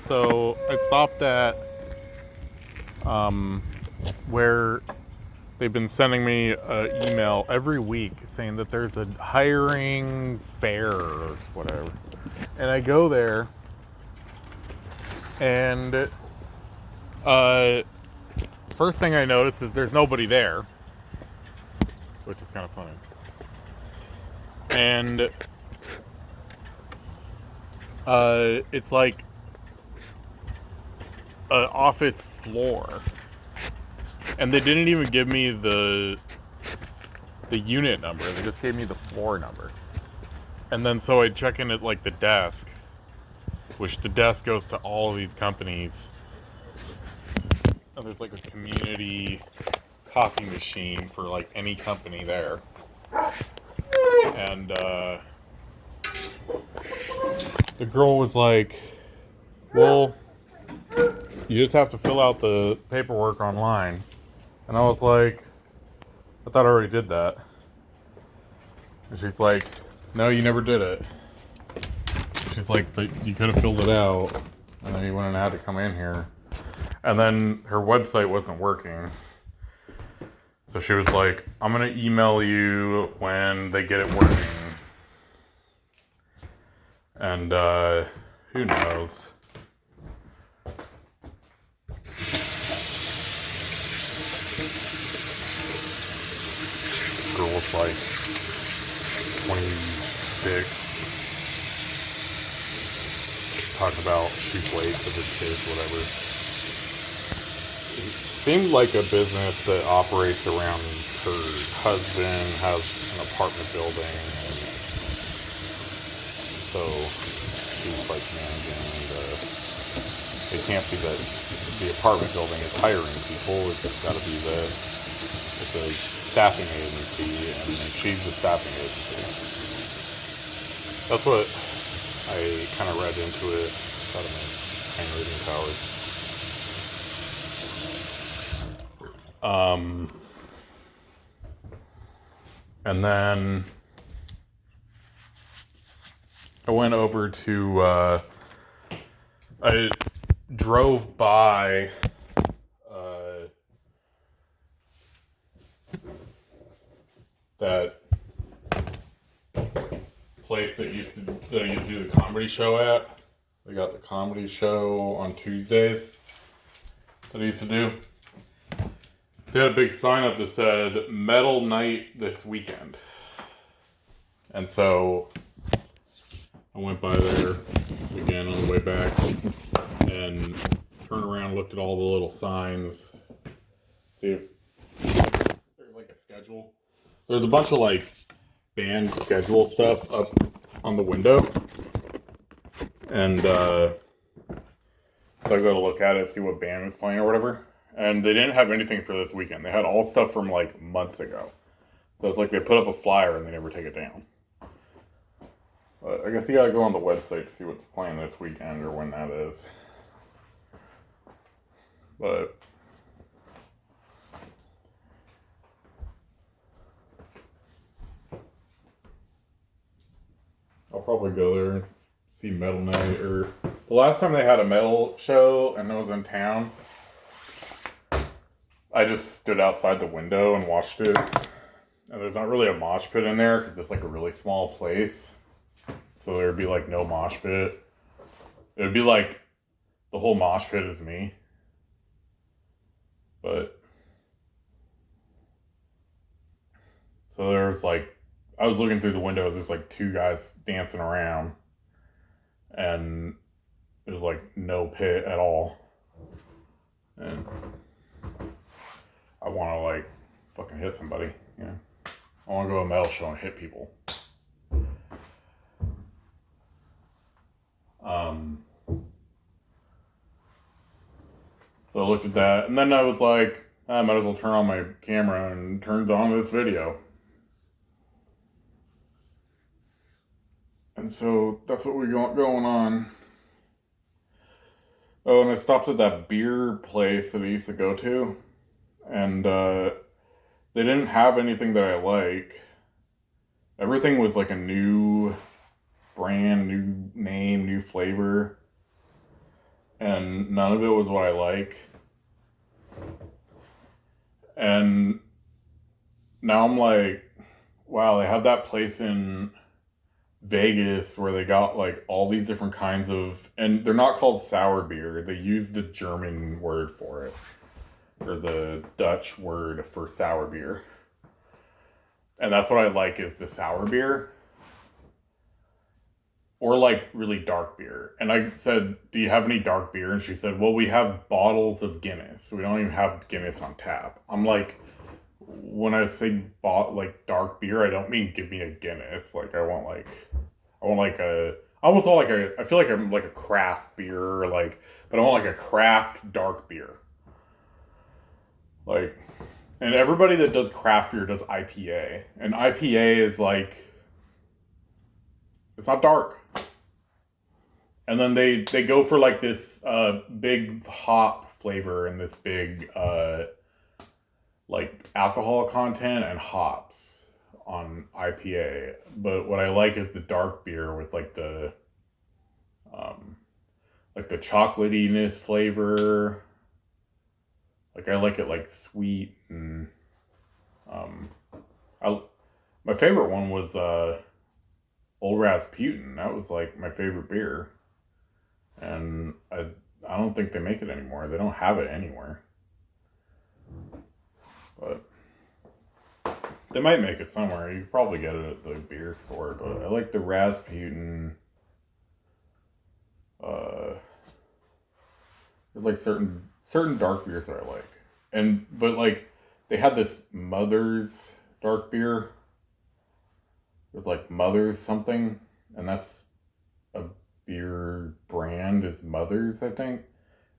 So I stopped at where they've been sending me an email every week saying that there's a hiring fair or whatever. And I go there, and first thing I notice is there's nobody there, which is kind of funny. And it's like an office floor, and they didn't even give me the unit number. They just gave me the floor number. And then so I check in at like the desk, which the desk goes to all of these companies. And there's like a community coffee machine for like any company there. And the girl was like, well, you just have to fill out the paperwork online. And I was like, I thought I already did that. And she's like, no, you never did it. She's like, but you could have filled it out, and then you wouldn't have had to come in here. And then her website wasn't working. So she was like, I'm going to email you when they get it working. And who knows? Girl was like 26. Talking about she's late for the kids, whatever. It seemed like a business that operates around her husband has an apartment building, and so she's like managing, and it can't be that the apartment building is hiring people. It's got to be that it's a staffing agency, and she's the staffing agency. That's what I kind of read into it. Thought it meant handwriting powers. And then I went over to, I drove by, that place that I used to do the comedy show at. They got the comedy show on Tuesdays that I used to do. They had a big sign up that said Metal Night this weekend. And so I went by there again on the way back and turned around, looked at all the little signs, see if there's like a schedule. There's a bunch of like band schedule stuff up on the window. And so I go to look at it, see what band was playing or whatever. And they didn't have anything for this weekend. They had all stuff from like months ago. So it's like they put up a flyer and they never take it down. But I guess you gotta go on the website to see what's playing this weekend or when that is. But I'll probably go there and see Metal Night. Or the last time they had a metal show and I was in town, I just stood outside the window and watched it. And there's not really a mosh pit in there because it's like a really small place. So there'd be like no mosh pit. It would be like the whole mosh pit is me. But so there was like, I was looking through the window, there's like two guys dancing around. And it was like no pit at all. And I want to like fucking hit somebody, you know. I want to go to a metal show and hit people. So I looked at that, and then I was like, I might as well turn on my camera and turned on this video. And so that's what we got going on. Oh, and I stopped at that beer place that I used to go to, and they didn't have anything that I like. Everything was like a new brand, new name, new flavor. and none of it was what I like. And now I'm like, wow, they have that place in Vegas where they got like all these different kinds of, and they're not called sour beer. They use the German word for it, or the Dutch word for sour beer. And that's what I like is the sour beer. Or like really dark beer. And I said, do you have any dark beer? And she said, well, we have bottles of Guinness. We don't even have Guinness on tap. I'm like, when I say like dark beer, I don't mean give me a Guinness. Like I want like a, I almost want like a, I feel like I'm like a craft beer, like, but I want like a craft dark beer. Like, and everybody that does craft beer does IPA. And IPA is like, it's not dark. And then they go for like this big hop flavor and this big like alcohol content and hops on IPA. But what I like is the dark beer with like the chocolatiness flavor. Like I like it like sweet and my favorite one was Old Rasputin. That was like my favorite beer. And I don't think they make it anymore. They don't have it anywhere. But they might make it somewhere. You could probably get it at the beer store. But I like the Rasputin. There's like certain dark beers that I like. But like they had this Mother's dark beer with like Mother's something, and that's a beer brand is Mother's, I think.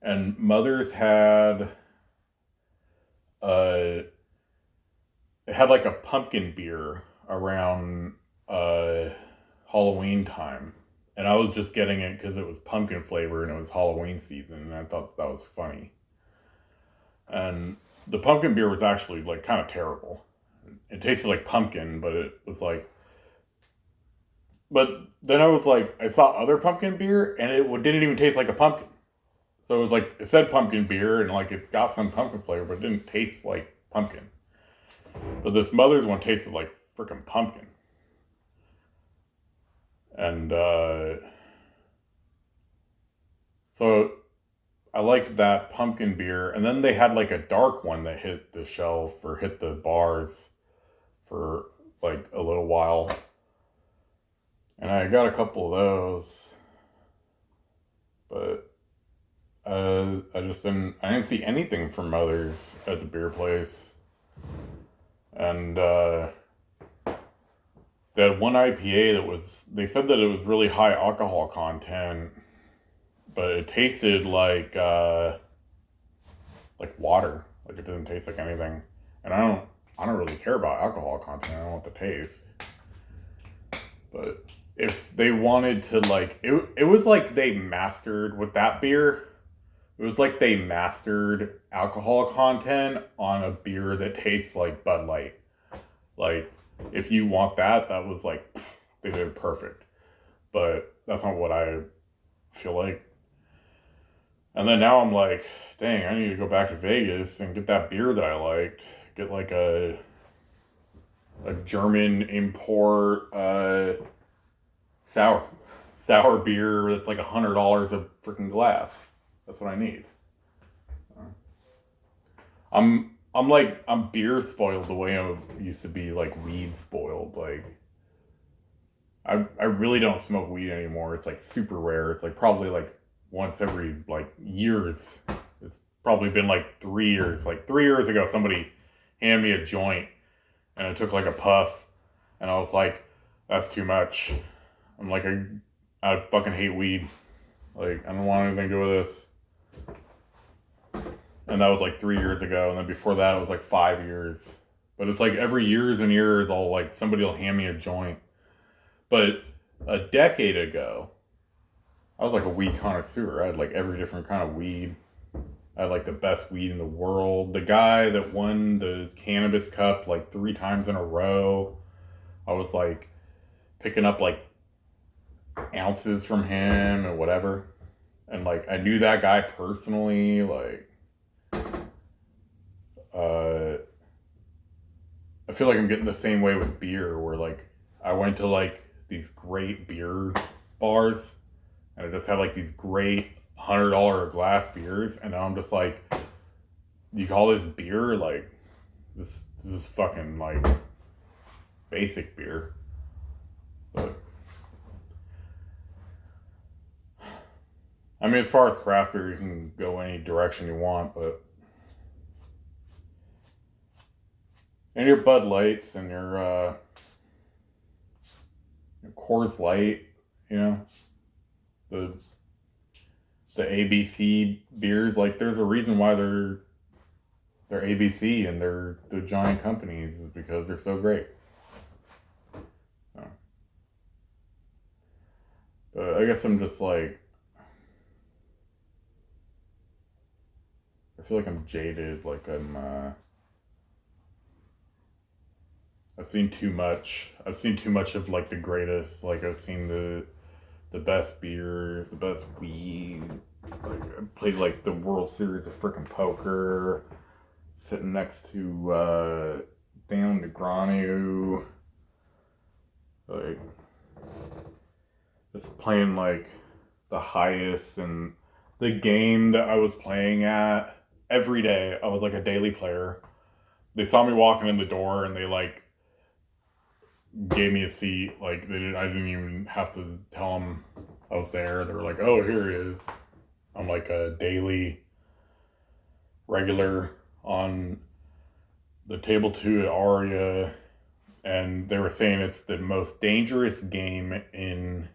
And Mother's had it had like a pumpkin beer around Halloween time. And I was just getting it because it was pumpkin flavor and it was Halloween season, and I thought that was funny. And the pumpkin beer was actually like kind of terrible. It tasted like pumpkin, but it was like, but then I was like, I saw other pumpkin beer and it didn't even taste like a pumpkin. So it was like, it said pumpkin beer and like it's got some pumpkin flavor, but it didn't taste like pumpkin. But this Mother's one tasted like freaking pumpkin. And so I liked that pumpkin beer. And then they had like a dark one that hit the shelf or hit the bars for like a little while. And I got a couple of those. But I didn't see anything from Mother's at the beer place. And that one IPA they said that it was really high alcohol content, but it tasted like water. Like it didn't taste like anything. And I don't really care about alcohol content. I don't want the taste. But if they wanted to like, it was like they mastered with that beer. It was like they mastered alcohol content on a beer that tastes like Bud Light. Like, if you want that was like, they did perfect. But that's not what I feel like. And then now I'm like, dang, I need to go back to Vegas and get that beer that I liked. Get like a German import sour beer that's like $100 a freaking glass. That's what I need. I'm beer spoiled the way I used to be like weed spoiled. Like I really don't smoke weed anymore. It's like super rare. It's like probably like once every like years. It's probably been like 3 years. Like 3 years ago somebody handed me a joint and I took like a puff and I was like, that's too much. I'm like, I fucking hate weed. Like I don't want anything to do with this. And that was like 3 years ago. And then before that, it was like 5 years. But it's like every years and years, somebody will hand me a joint. But a decade ago, I was like a weed connoisseur. I had like every different kind of weed. I had like the best weed in the world. The guy that won the Cannabis Cup like 3 times in a row, I was like picking up like ounces from him or whatever. And like I knew that guy personally, like I feel like I'm getting the same way with beer, where like I went to like these great beer bars and I just had like these great $100 glass beers, and now I'm just like, you call this beer? Like this is fucking like basic beer. But I mean, as far as craft beer, you can go any direction you want, but and your Bud Lights and your Coors Light, you know, the ABC beers, like there's a reason why they're ABC and they're the giant companies, is because they're so great. So, but I guess I'm just like, I feel like I'm jaded, like I've seen too much. I've seen too much of like the greatest. Like I've seen the best beers, the best weed. Like I played like the World Series of freaking poker, sitting next to Dan Negreanu. Like just playing like the highest, and the game that I was playing at every day. I was like a daily player. They saw me walking in the door and they like gave me a seat. Like I didn't even have to tell them I was there. They were like, "Oh, here he is." I'm like a daily regular on the table 2 at Aria, and they were saying it's the most dangerous game in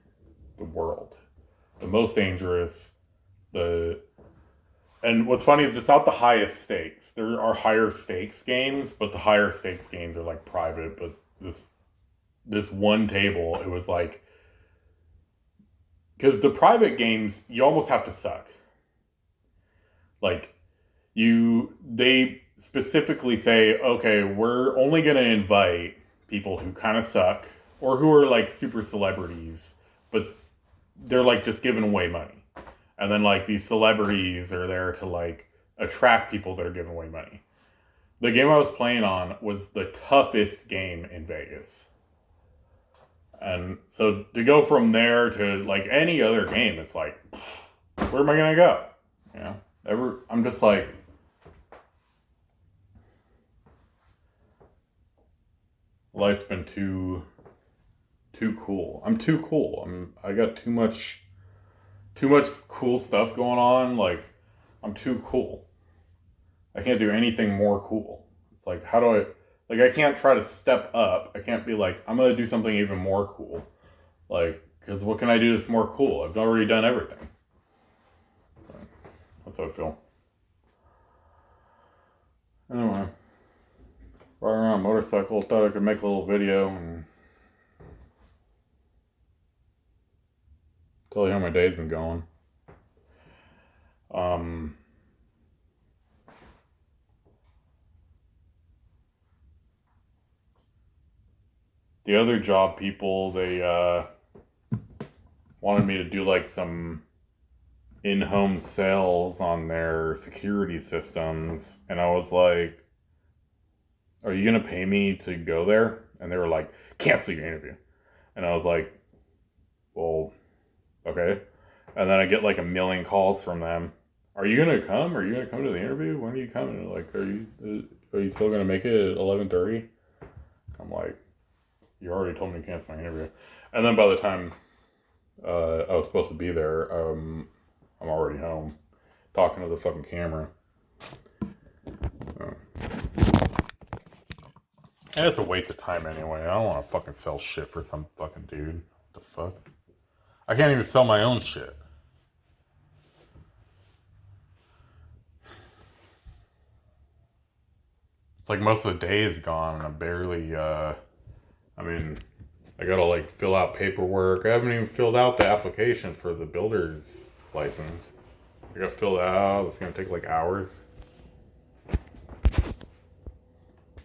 the world. The most dangerous. And what's funny is it's not the highest stakes. There are higher stakes games, but the higher stakes games are like private. But this one table, it was like, because the private games, you almost have to suck. Like they specifically say, okay, we're only going to invite people who kind of suck or who are like super celebrities, but they're like just giving away money. And then like these celebrities are there to like attract people that are giving away money. The game I was playing on was the toughest game in Vegas. And so to go from there to like any other game, it's like, where am I going to go? You know, I'm just like, life's been too cool. I'm too cool. I got too much cool stuff going on. Like, I'm too cool. I can't do anything more cool. It's like, how do I can't try to step up. I can't be like, I'm gonna do something even more cool. Like, because what can I do that's more cool? I've already done everything. That's how I feel. Anyway, riding around a motorcycle, thought I could make a little video and tell you how my day's been going. The other job people, they wanted me to do like some in-home sales on their security systems, and I was like, are you gonna pay me to go there? And they were like, cancel your interview. And I was like, well, okay. And then I get like a million calls from them. Are you gonna come? Are you gonna come to the interview? When are you coming? Like, are you still gonna make it at 11:30? I'm like, you already told me to cancel my interview. And then by the time I was supposed to be there, I'm already home talking to the fucking camera. And it's a waste of time anyway. I don't want to fucking sell shit for some fucking dude. What the fuck? I can't even sell my own shit. It's like most of the day is gone and I barely, I gotta like fill out paperwork. I haven't even filled out the application for the builder's license. I gotta fill that out. It's gonna take like hours.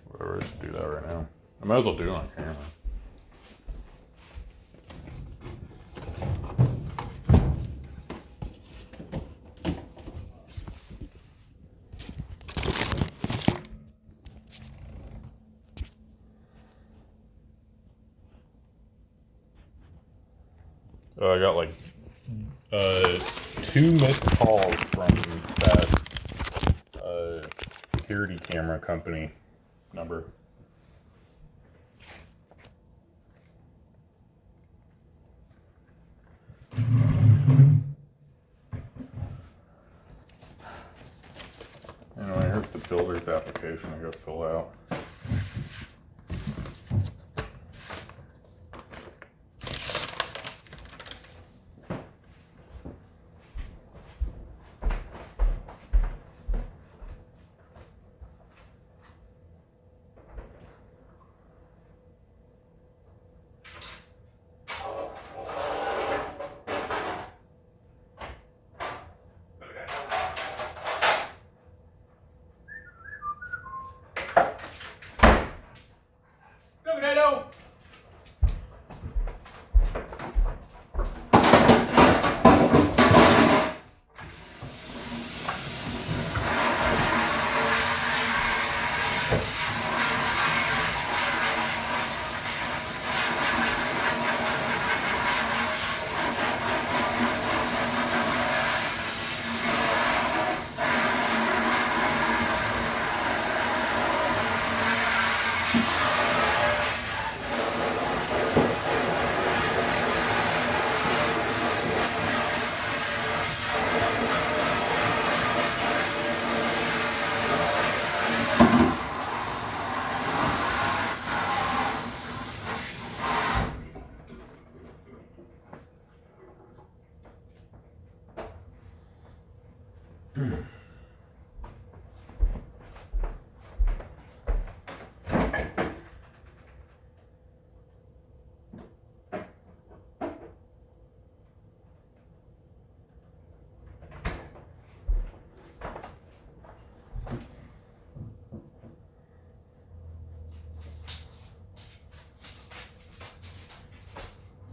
Whatever, I should do that right now. I might as well do it on camera. I got like 2 missed calls from that security camera company number. Anyway, here's the builder's application I gotta fill out.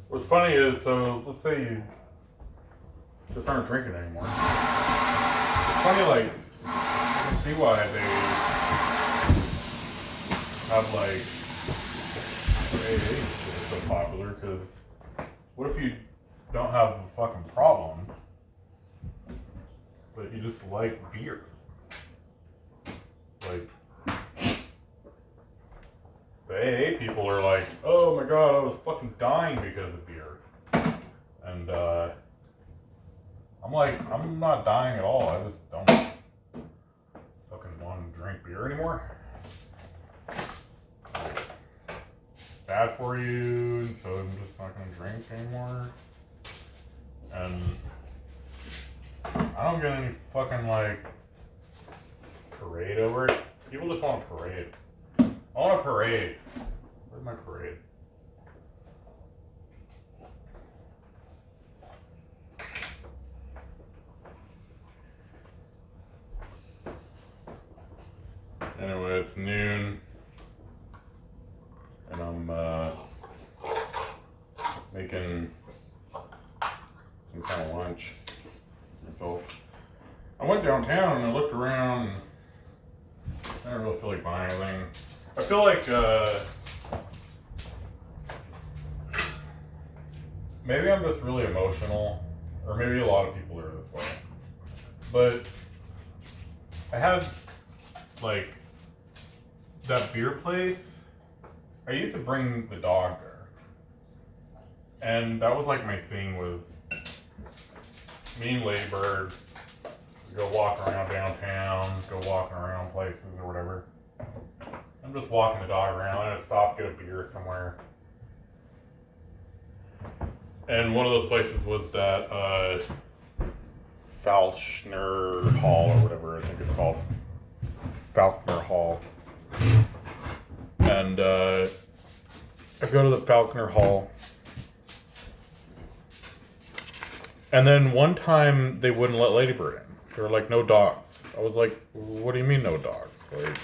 What's funny is, so let's say you just aren't drinking anymore. It's funny, like, I can see why they have, like, AA shit so popular, because what if you don't have a fucking problem, but you just like beer? Like, the AA people are like, oh my god, I was fucking dying because of beer. And, I'm like, I'm not dying at all. I just don't fucking want to drink beer anymore. It's bad for you, so I'm just not going to drink anymore. And I don't get any fucking, like, parade over it. People just want a parade. I want a parade. Where's my parade? Anyway, it's noon, and I'm making some kind of lunch myself. I went downtown and I looked around, and I don't really feel like buying anything. I feel like maybe I'm just really emotional, or maybe a lot of people are this way. But I had, like, that beer place, I used to bring the dog there. And that was like my thing, was me and Ladybird go walk around downtown, go walking around places or whatever. I'm just walking the dog around, and I'd stop, get a beer somewhere. And one of those places was that Falchner Hall or whatever I think it's called. Falconer Hall. And I go to the Falconer Hall. And then one time they wouldn't let Ladybird in. They were like, no dogs. I was like, what do you mean no dogs? Like,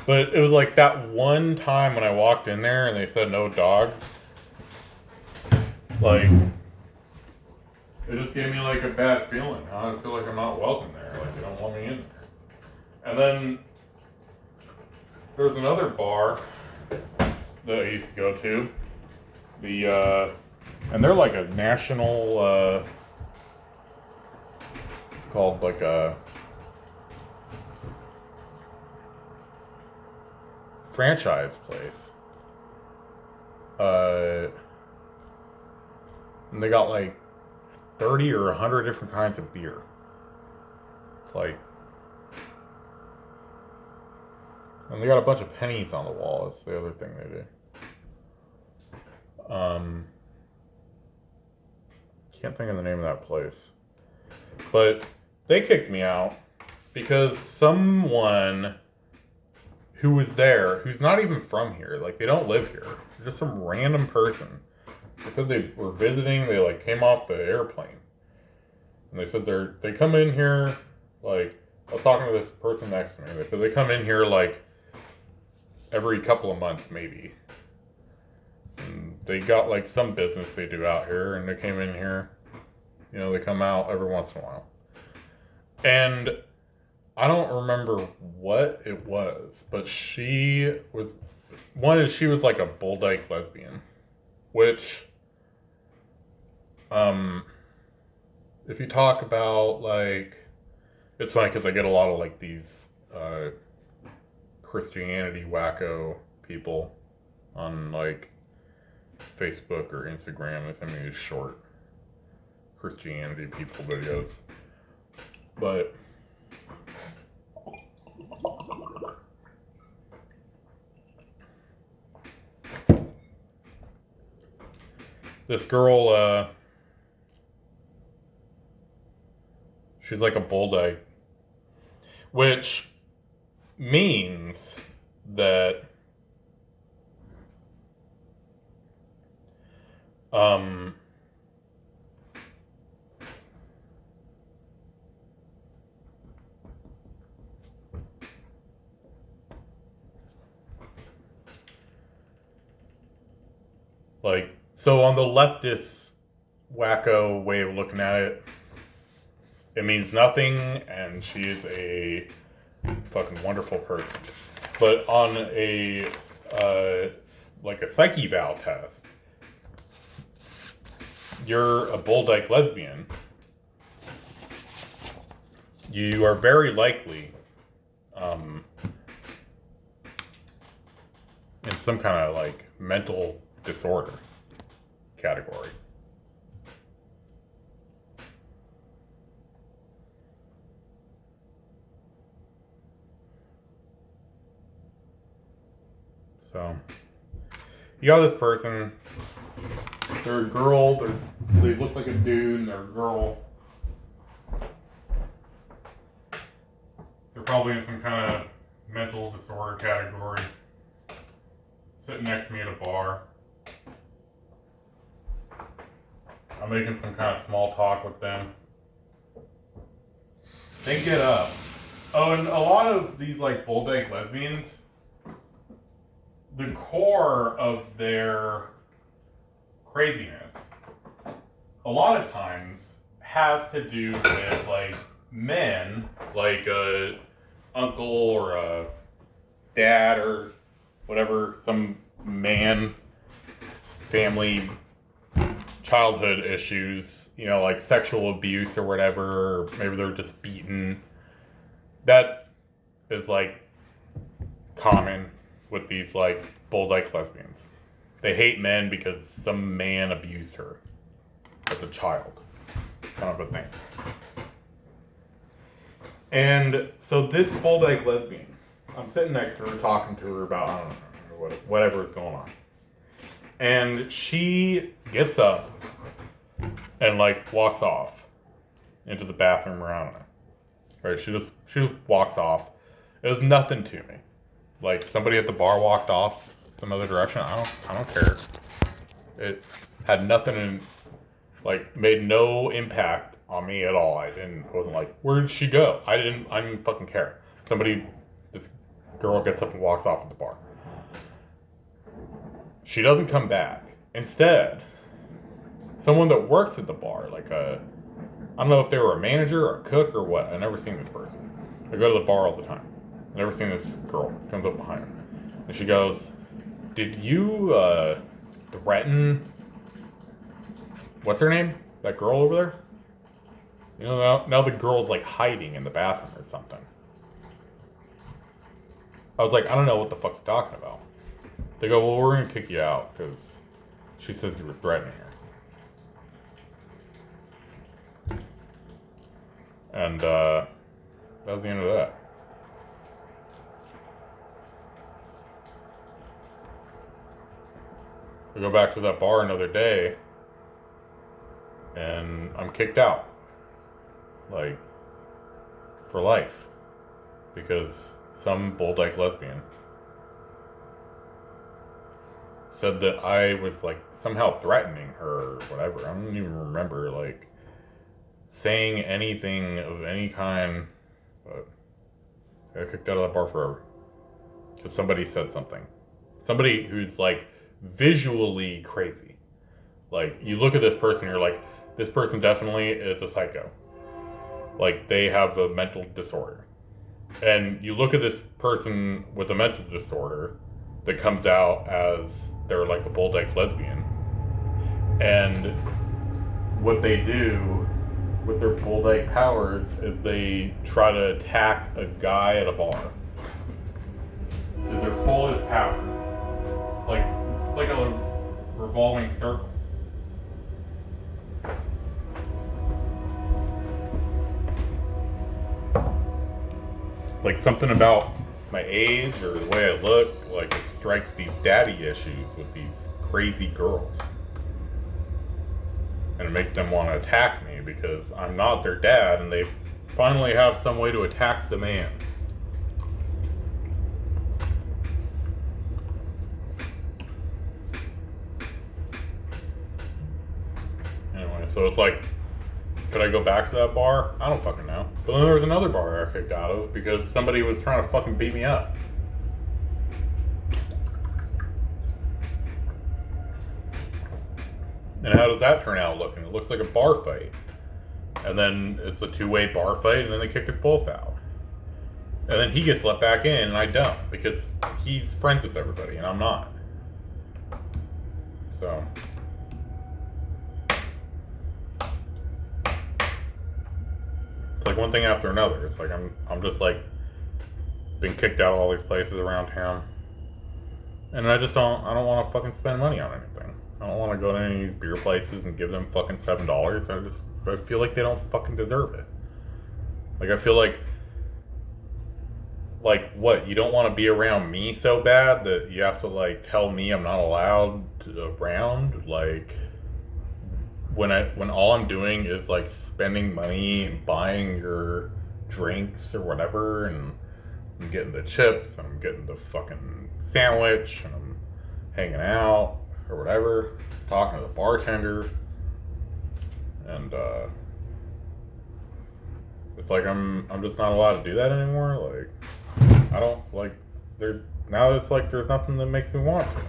But it was like that one time when I walked in there and they said no dogs. Like, it just gave me like a bad feeling. I feel like I'm not welcome there. Like, they don't want me in there. And then there's another bar that I used to go to. And they're like a national, it's called like a franchise place. And they got like 30 or 100 different kinds of beer. It's like, and they got a bunch of pennies on the wall. That's the other thing they do. Can't think of the name of that place. But they kicked me out because someone who was there, who's not even from here, like they don't live here, they're just some random person. They said they were visiting, they like came off the airplane. And they said they come in here, like, I was talking to this person next to me, they said they come in here like every couple of months maybe. And they got like some business they do out here, and they came in here. You know, they come out every once in a while. And I don't remember what it was, but she was like a bull dyke lesbian, which, if you talk about like, it's funny because I get a lot of like these Christianity wacko people on like Facebook or Instagram. They send me these short Christianity people videos, but this girl, she's like a bull dyke, which means that like, so on the leftist wacko way of looking at it, it means nothing, and she is a fucking wonderful person. But on a like a psyche eval test, you're a bull dyke lesbian. You are very likely in some kind of like mental disorder category. So, you got this person, they're a girl, they look like a dude, and they're a girl. They're probably in some kind of mental disorder category. Sitting next to me at a bar. I'm making some kind of small talk with them. They get up. Oh, and a lot of these like bull dyke lesbians, the core of their craziness, a lot of times has to do with like men, like a uncle or a dad or whatever, some man, family, childhood issues, you know, like sexual abuse or whatever, or maybe they're just beaten. That is like common with these like bull dyke lesbians. They hate men because some man abused her as a child, kind of a thing. And so this bull dyke lesbian, I'm sitting next to her talking to her about, I don't know, whatever is going on. And she gets up and like walks off into the bathroom around her. Right? She just walks off. It was nothing to me. Like somebody at the bar walked off some other direction. I don't care. It had nothing in, like, made no impact on me at all. Wasn't like, where did she go? I didn't fucking care. Somebody, this Girl gets up and walks off at the bar. She doesn't come back. Instead, someone that works at the bar, like I don't know if they were a manager or a cook or what. I've never seen this person. I go to the bar all the time. I've never seen this girl. Comes up behind her. And she goes, "Did you threaten, what's her name? That girl over there? You know, now the girl's like hiding in the bathroom or something." I was like, I don't know what the fuck you're talking about. They go, "Well, we're gonna kick you out because she says you were threatening her." And that was the end of that. We go back to that bar another day, and I'm kicked out. Like, for life. Because some bull-dyke lesbian said that I was, like, somehow threatening her or whatever. I don't even remember, like, saying anything of any kind. But I got kicked out of that bar forever. Because somebody said something. Somebody who's, like, visually crazy. Like, you look at this person, you're like, this person definitely is a psycho. Like, they have a mental disorder. And you look at this person with a mental disorder that comes out as they're like a bull-dyke lesbian. And what they do with their bull-dyke powers is they try to attack a guy at a bar. To their fullest power. It's like a revolving circle. Like something about my age or the way I look, like it strikes these daddy issues with these crazy girls. And it makes them want to attack me because I'm not their dad and they finally have some way to attack the man. Anyway, so it's like, could I go back to that bar? I don't fucking know. But then there was another bar I got kicked out of because somebody was trying to fucking beat me up. And how does that turn out looking? It looks like a bar fight. And then it's a two-way bar fight, and then they kick us both out. And then he gets let back in, and I don't, because he's friends with everybody, and I'm not. So... it's like one thing after another. It's like I'm just like been kicked out of all these places around town, and I don't want to fucking spend money on anything. I don't want to go to any of these beer places and give them fucking $7. I feel like they don't fucking deserve it. Like I feel like what, you don't want to be around me so bad that you have to like tell me I'm not allowed around, like. When all I'm doing is like spending money and buying your drinks or whatever, and I'm getting the chips and I'm getting the fucking sandwich and I'm hanging out or whatever, talking to the bartender, and it's like I'm just not allowed to do that anymore. Like I don't like there's nothing that makes me want to.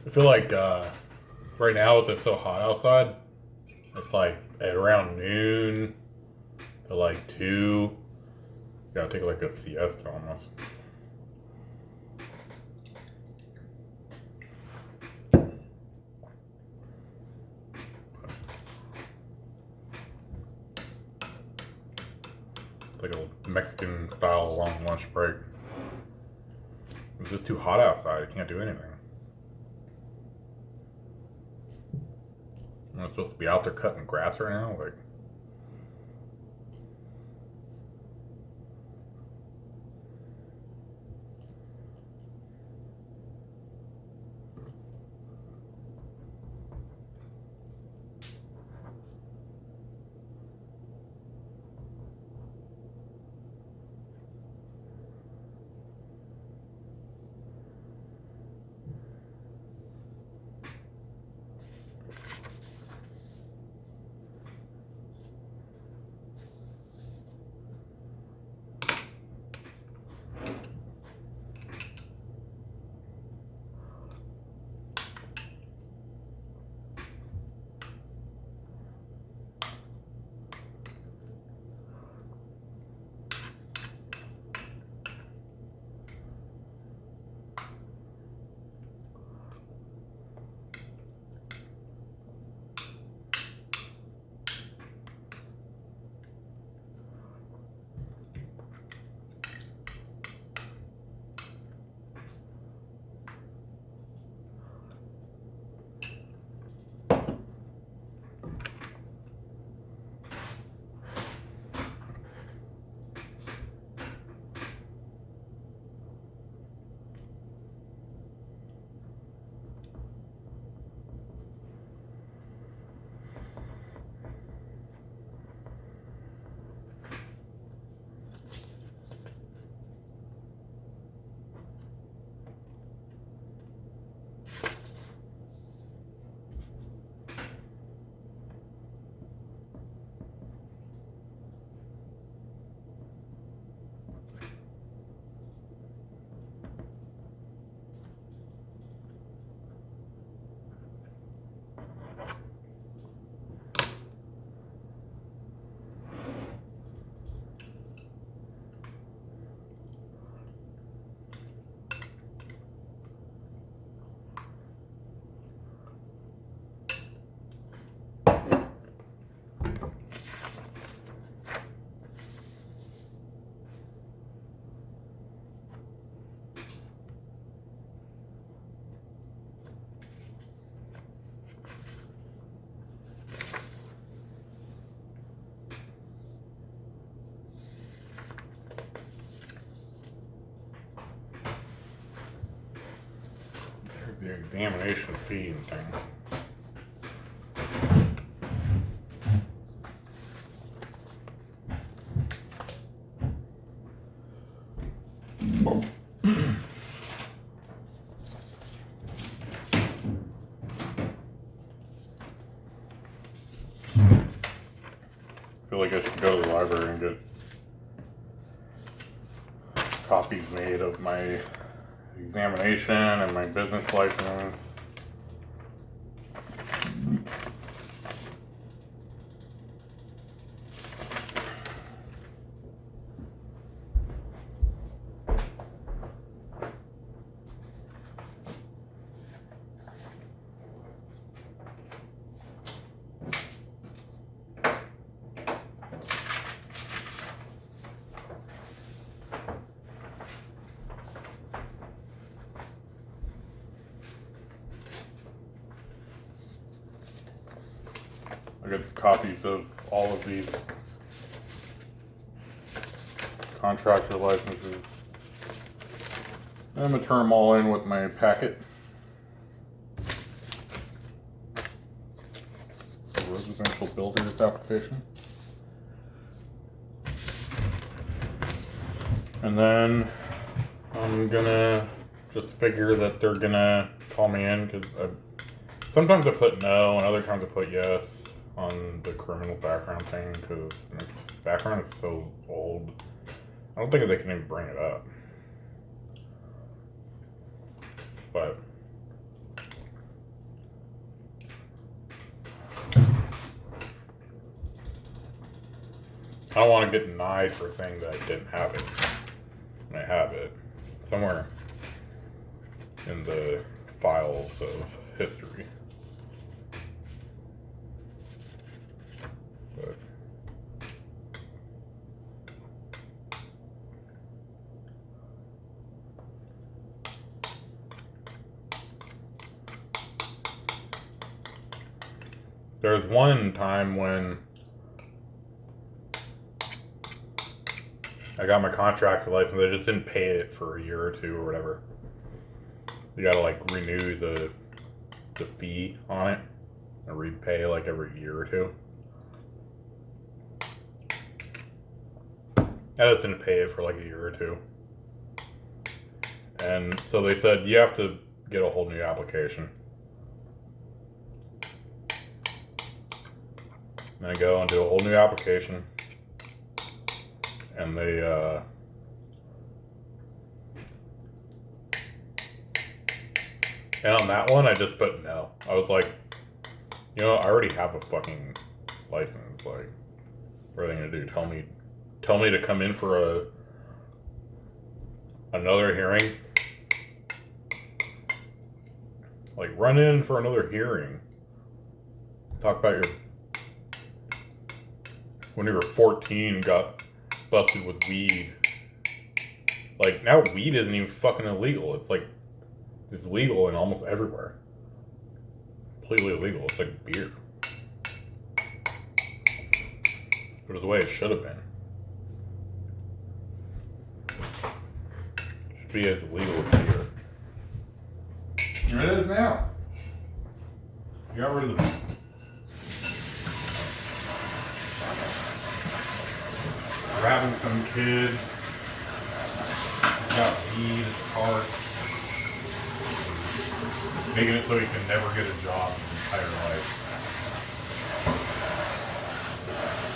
I feel like right now with it so hot outside, it's like at around noon to like 2. You gotta take like a siesta almost. Like a Mexican style long lunch break. It's just too hot outside. I can't do anything. I'm supposed to be out there cutting grass right now. Like, here's the examination fee and thing. I feel like I should go to the library and get copies made of my examination and my business license. I got copies of all of these contractor licenses. I'm gonna turn them all in with my packet. Residential builder's application. And then I'm gonna just figure that they're gonna call me in because sometimes I put no and other times I put yes on the criminal background thing because my background is so old. I don't think they can even bring it up. But I don't want to get denied for saying that I didn't have it. And I have it somewhere in the files of history. But there was one time when I got my contractor license. I just didn't pay it for a year or two or whatever. You gotta like renew the fee on it and repay like every year or two. I just didn't pay it for like a year or two. And so they said, you have to get a whole new application. And I go and do a whole new application. And they, and on that one, I just put no. I was like, you know, I already have a fucking license. Like, what are they gonna do? Tell me to come in for another hearing? Like, run in for another hearing. Talk about your, when you were 14, got busted with weed. Like, now weed isn't even fucking illegal. It's like, it's legal in almost everywhere. Completely illegal. It's like beer. But the way it should have been. Should be as illegal as beer. And it is now. You got rid of the... Grabbing some kid. Got weed in the car. Making it so he can never get a job in his entire life.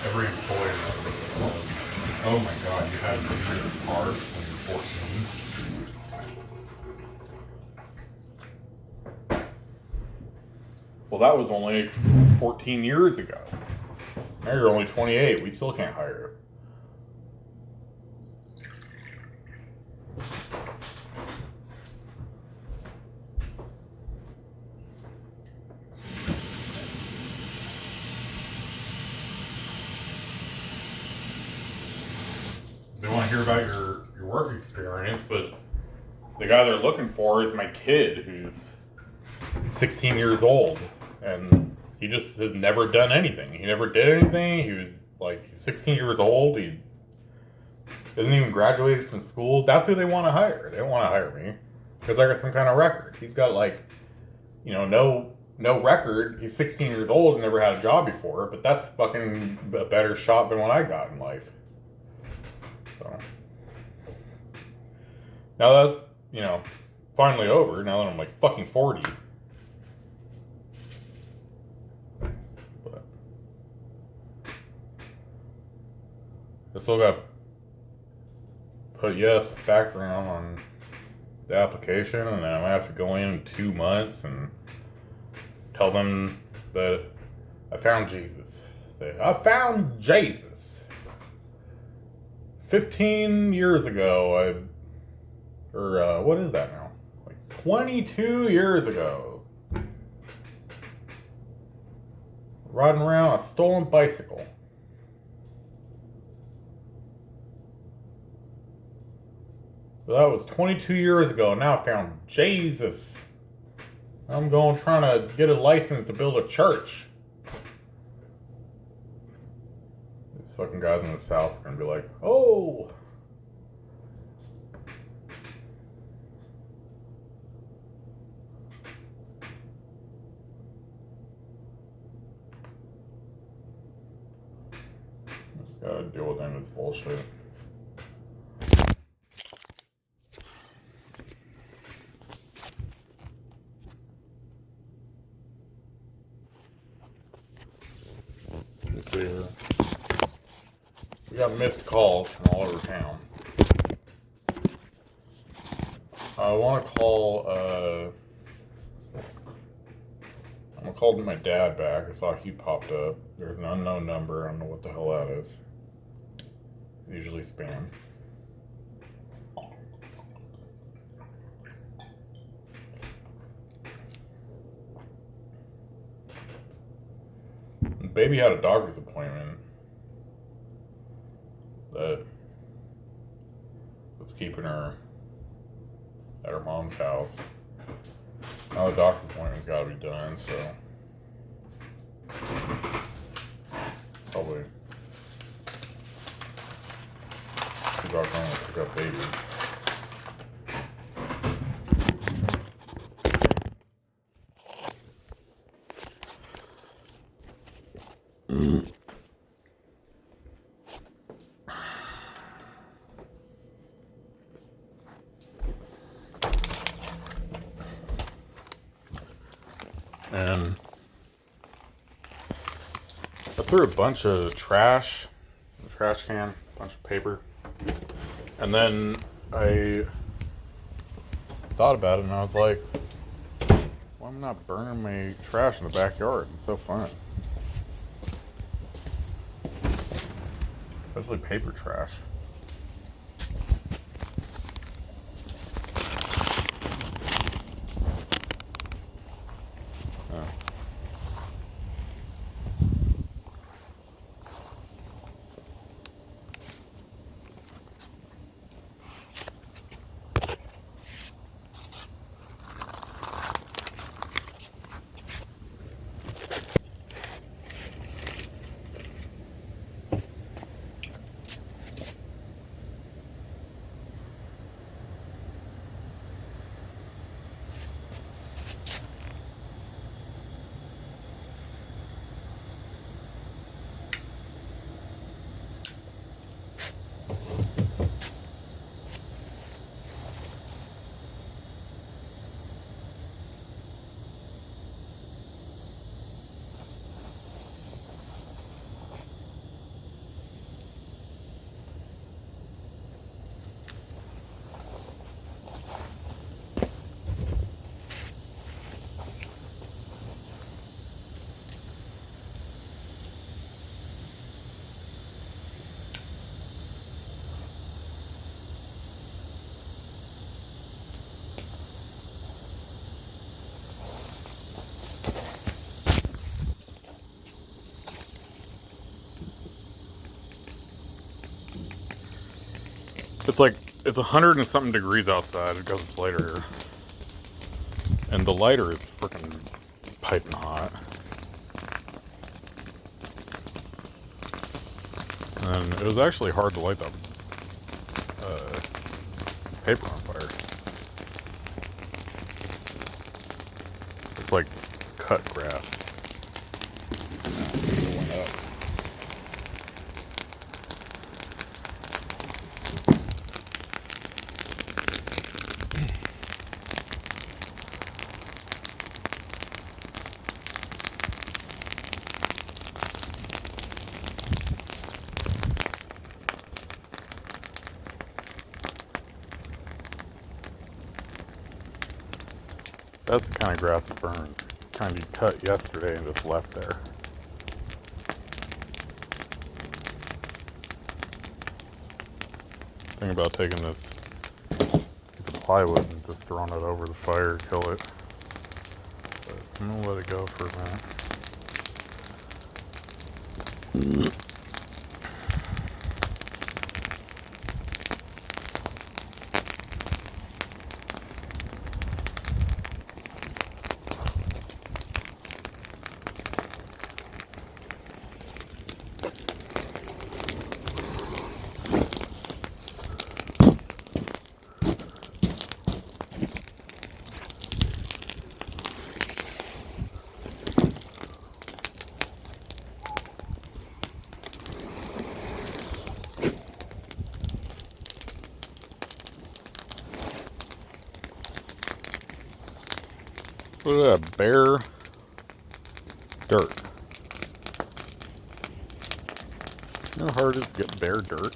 Every employer says, oh my god, you had weed in the car when you were 14. Well, that was only 14 years ago. Now you're only 28. We still can't hire you. They want to hear about your work experience, but the guy they're looking for is my kid who's 16 years old, and he just has never done anything. He never did anything. He was like, he's 16 years old. He hasn't even graduated from school. That's who they want to hire. They don't want to hire me because I got some kind of record. He's got like, you know, no record. He's 16 years old and never had a job before, but that's fucking a better shot than what I got in life. So now that's, you know, finally over. Now that I'm like fucking 40. But I still got to put yes background on the application, and then I'm gonna have to go in 2 months and tell them that I found Jesus. Say, I found Jesus. 15 years ago, what is that now? Like 22 years ago. Riding around a stolen bicycle. So that was 22 years ago, and now I found Jesus. I'm going trying to get a license to build a church. These fucking guys in the South are gonna be like, oh. Just gotta deal with them with bullshit. Let's see here. We got missed calls from all over town. I want to call, I'm going to call my dad back. I saw he popped up. There's an unknown number. I don't know what the hell that is. Usually spam. Baby had a doctor's appointment that was keeping her at her mom's house. Now the doctor's appointment's got to be done, so probably the doctor going to pick up baby. And I threw a bunch of trash in the trash can, a bunch of paper. And then I thought about it and I was like, why am I not burning my trash in the backyard? It's so fun. Especially paper trash. It's 100 and something degrees outside because it's later here. And the lighter is freaking piping hot. And it was actually hard to light the paper on fire. It's like cut grass. It went up. That's the kind of grass that burns. Kind of cut yesterday and just left there. Think about taking this piece of plywood and just throwing it over the fire to kill it. But I'm gonna let it go for a minute. Look at that, bare dirt. You know how hard it is to get bare dirt?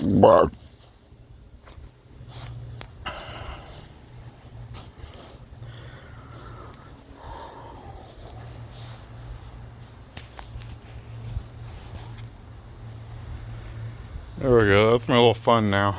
There we go, that's my little fun now.